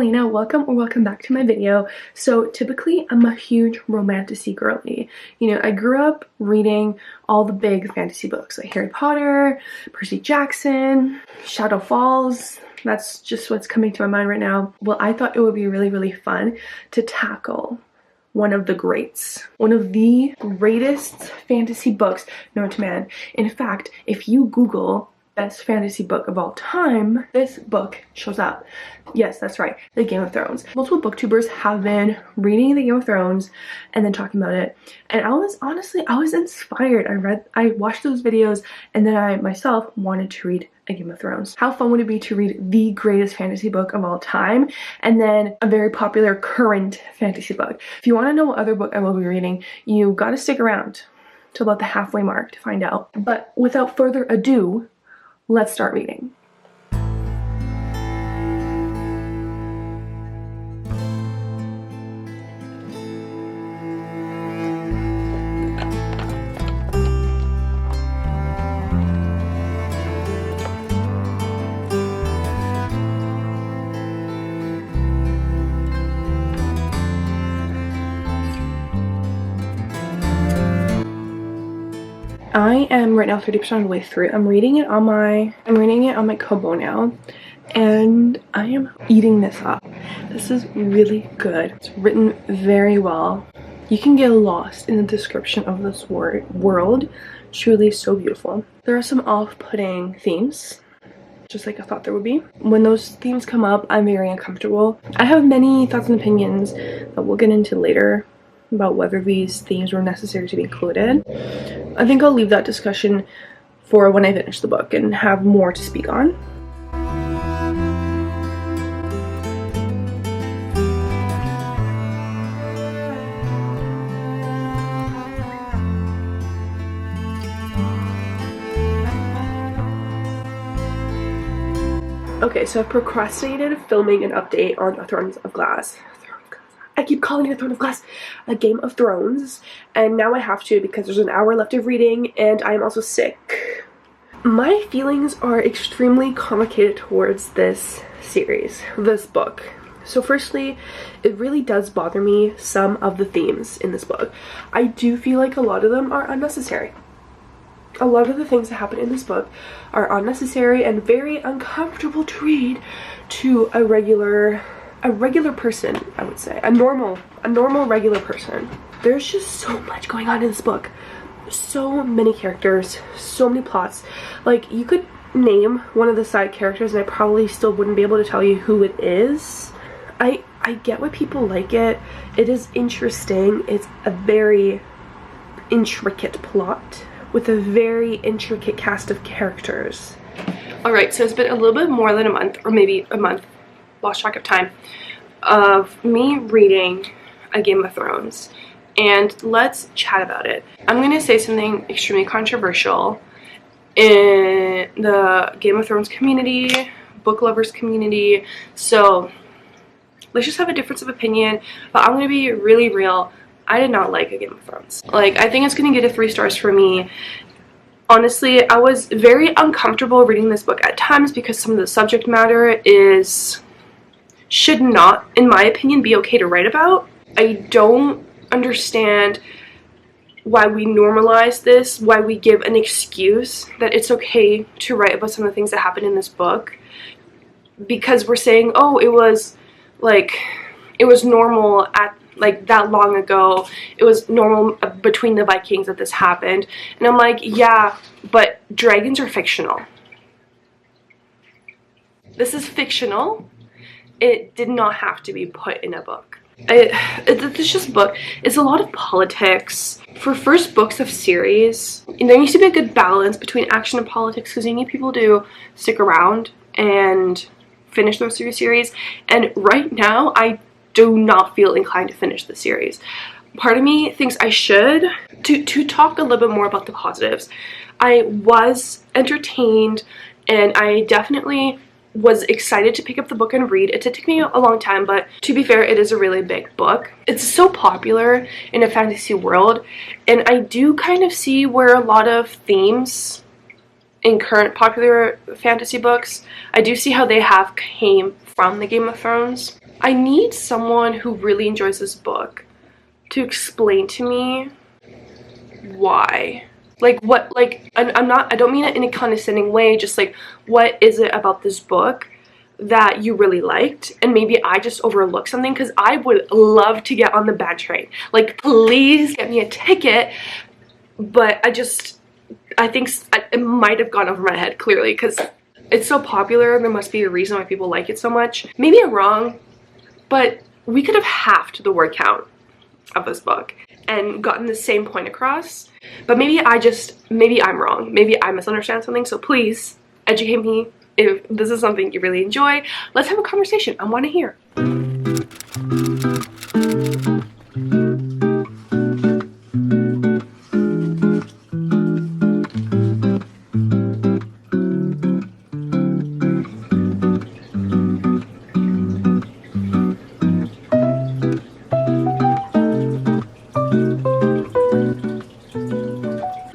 Paulina, welcome back to my video. So typically I'm a huge romantasy girly. You know, I grew up reading all the big fantasy books like Harry Potter, Percy Jackson, Shadow Falls. That's just what's coming to my mind right now. Well, I thought it would be really fun to tackle one of the greats, one of the greatest fantasy books known to man. In fact, if you Google best fantasy book of all time, this book shows up. Yes, that's right, the Game of Thrones. Multiple booktubers have been reading the Game of Thrones and then talking about it, and I was inspired. I watched those videos, and then I myself wanted to read a Game of Thrones. How fun would it be to read the greatest fantasy book of all time and then a very popular current fantasy book? If you want to know what other book I will be reading, you gotta stick around to about the halfway mark to find out. But without further ado, let's start reading. I am right now 30% of the way through. I'm reading it on my Kobo now, and I am eating this up. This is really good. It's written very well. You can get lost in the description of this world. Truly so beautiful. There are some off-putting themes, just like I thought there would be. When those themes come up, I'm very uncomfortable. I have many thoughts and opinions that we'll get into later about whether these themes were necessary to be included. I think I'll leave that discussion for when I finish the book and have more to speak on. Okay, so I've procrastinated filming an update on A Throne of Glass. I keep calling it A Throne of Glass, a Game of Thrones, and now I have to because there's an hour left of reading and I'm also sick. My feelings are extremely complicated towards this series, this book. So firstly, it really does bother me, some of the themes in this book. I do feel like a lot of them are unnecessary. A lot of the things that happen in this book are unnecessary and very uncomfortable to read to a regular person, I would say. A normal regular person. There's just so much going on in this book. So many characters, so many plots. Like, you could name one of the side characters and I probably still wouldn't be able to tell you who it is. I get why people like it. It is interesting. It's a very intricate plot with a very intricate cast of characters. Alright, so it's been a little bit more than a month, or maybe a month, lost track of time, of me reading A Game of Thrones, and let's chat about it. I'm going to say something extremely controversial in the Game of Thrones community, book lovers community, so let's just have a difference of opinion, but I'm going to be really real. I did not like A Game of Thrones. Like, I think it's going to get a 3 stars for me. Honestly, I was very uncomfortable reading this book at times because some of the subject matter should not, in my opinion, be okay to write about. I don't understand why we normalize this, why we give an excuse that it's okay to write about some of the things that happen in this book, because we're saying, oh, it was normal at like that long ago, it was normal between the Vikings that this happened, and I'm like, yeah, but dragons are fictional. This is fictional. It did not have to be put in a book. This book is a lot of politics. For first books of series, and there needs to be a good balance between action and politics, because you need people to stick around and finish those series. And right now, I do not feel inclined to finish the series. Part of me thinks I should. To talk a little bit more about the positives, I was entertained, and I definitely was excited to pick up the book and read. It did take me a long time, but to be fair, it is a really big book. It's so popular in a fantasy world, and I do kind of see where a lot of themes in current popular fantasy books, I do see how they have came from the Game of Thrones. I need someone who really enjoys this book to explain to me why. Like what, like, I'm not, I don't mean it in a condescending way, just like, what is it about this book that you really liked, and maybe I just overlooked something, because I would love to get on the bad train. Like, please get me a ticket, but I think it might have gone over my head, clearly, because it's so popular. There must be a reason why people like it so much. Maybe I'm wrong, but we could have halved the word count of this book and gotten the same point across. But maybe I'm wrong. Maybe I misunderstand something. So please educate me. If this is something you really enjoy, let's have a conversation. I want to hear.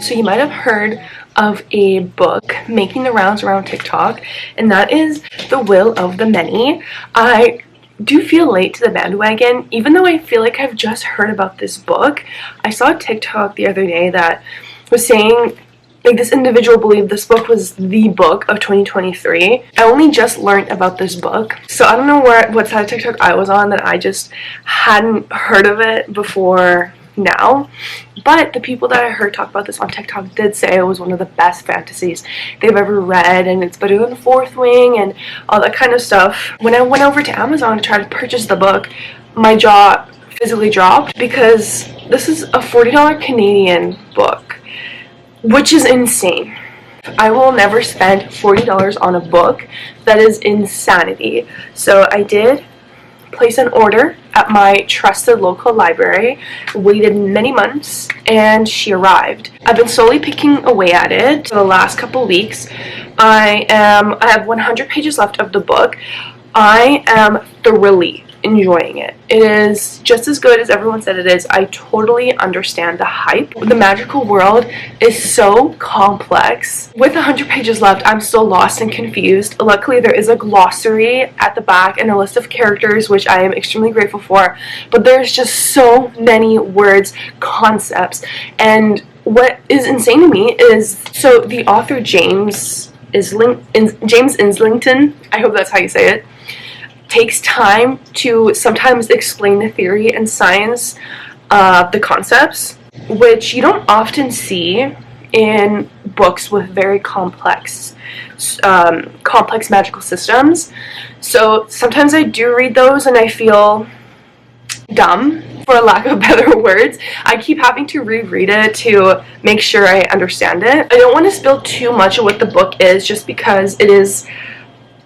So you might have heard of a book making the rounds around TikTok, and that is The Will of the Many. I do feel late to the bandwagon, even though I feel like I've just heard about this book. I saw a TikTok the other day that was saying, like, this individual believed this book was the book of 2023. I only just learned about this book, so I don't know what side of TikTok I was on that I just hadn't heard of it before now. But the people that I heard talk about this on TikTok did say it was one of the best fantasies they've ever read, and it's better than The Fourth Wing and all that kind of stuff. When I went over to Amazon to try to purchase the book, my jaw physically dropped, because this is a $40 Canadian book, which is insane. I will never spend $40 on a book. That is insanity. So I did place an order at my trusted local library, waited many months, and she arrived. I've been slowly picking away at it for the last couple weeks. I have 100 pages left of the book. I am thoroughly enjoying it. It is just as good as everyone said it is. I totally understand the hype. The magical world is so complex. With 100 pages left, I'm still lost and confused. Luckily, there is a glossary at the back and a list of characters, which I am extremely grateful for, but there's just so many words, concepts, and what is insane to me is, so the author James Islington, I hope that's how you say it, takes time to sometimes explain the theory and science of the concepts, which you don't often see in books with very complex magical systems. So sometimes I do read those and I feel dumb, for lack of better words. I keep having to reread it to make sure I understand it. I don't want to spill too much of what the book is, just because it is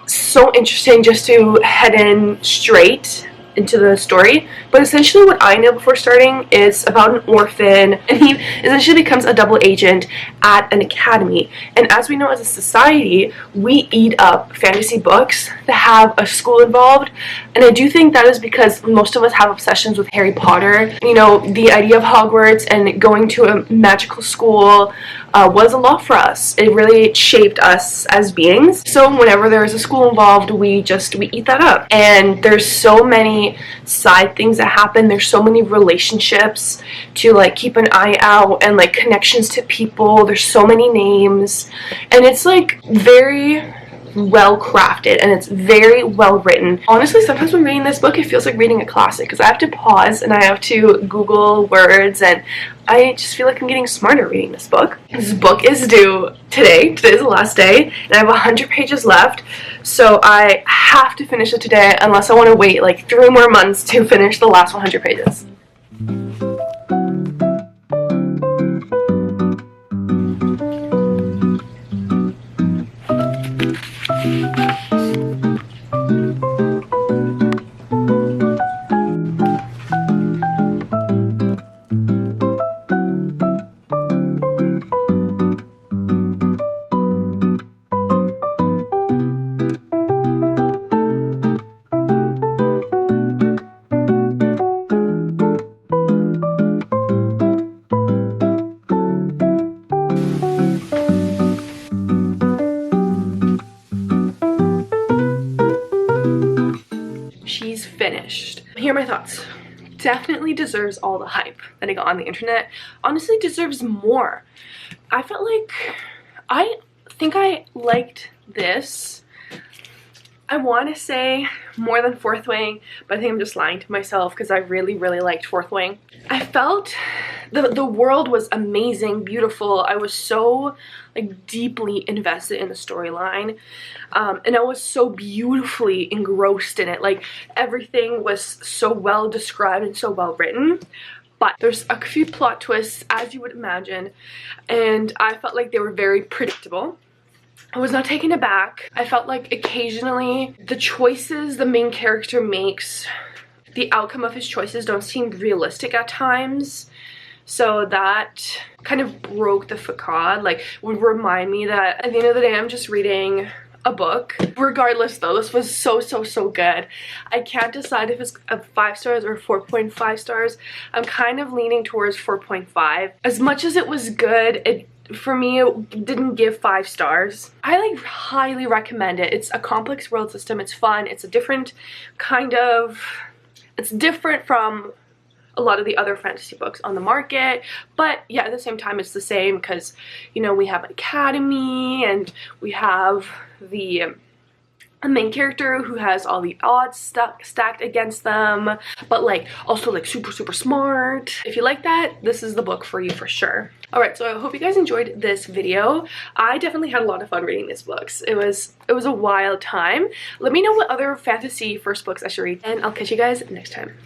so interesting just to head in straight into the story. But essentially what I know before starting is about an orphan, and he essentially becomes a double agent at an academy. And as we know, as a society, we eat up fantasy books that have a school involved, and I do think that is because most of us have obsessions with Harry Potter. You know, the idea of Hogwarts and going to a magical school was a lot for us. It really shaped us as beings. So whenever there is a school involved, we eat that up. And there's so many side things that happen. There's so many relationships to like keep an eye out, and like connections to people. There's so many names, and it's like very well crafted and it's very well written. Honestly, sometimes when reading this book, it feels like reading a classic, because I have to pause and I have to Google words, and I just feel like I'm getting smarter reading this book. This book is due today. Today's the last day, and I have 100 pages left, so I have to finish it today, unless I want to wait like 3 more months to finish the last 100 pages. here are my thoughts. Definitely deserves all the hype that I got on the internet. Honestly deserves more. I felt like, I think I liked this, I want to say more than Fourth Wing, but I think I'm just lying to myself because I really liked Fourth Wing. I felt the world was amazing, beautiful. I was so like deeply invested in the storyline, and I was so beautifully engrossed in it. Like everything was so well described and so well written. But there's a few plot twists, as you would imagine, and I felt like they were very predictable. I was not taken aback. I felt like occasionally the choices the main character makes, the outcome of his choices don't seem realistic at times. So that kind of broke the facade, like would remind me that at the end of the day I'm just reading a book. Regardless though, this was so good. I can't decide if it's a 5 stars or 4.5 stars. I'm kind of leaning towards 4.5. As much as it was good, for me it didn't give 5 stars. I like highly recommend it. It's a complex world system, it's fun, it's a different kind of, it's different from a lot of the other fantasy books on the market, but yeah, at the same time it's the same because, you know, we have Academy and we have the main character who has all the odds stacked against them, but like also like super smart. If you like that, this is the book for you for sure. Alright, so I hope you guys enjoyed this video. I definitely had a lot of fun reading these books. It was a wild time. Let me know what other fantasy first books I should read, and I'll catch you guys next time.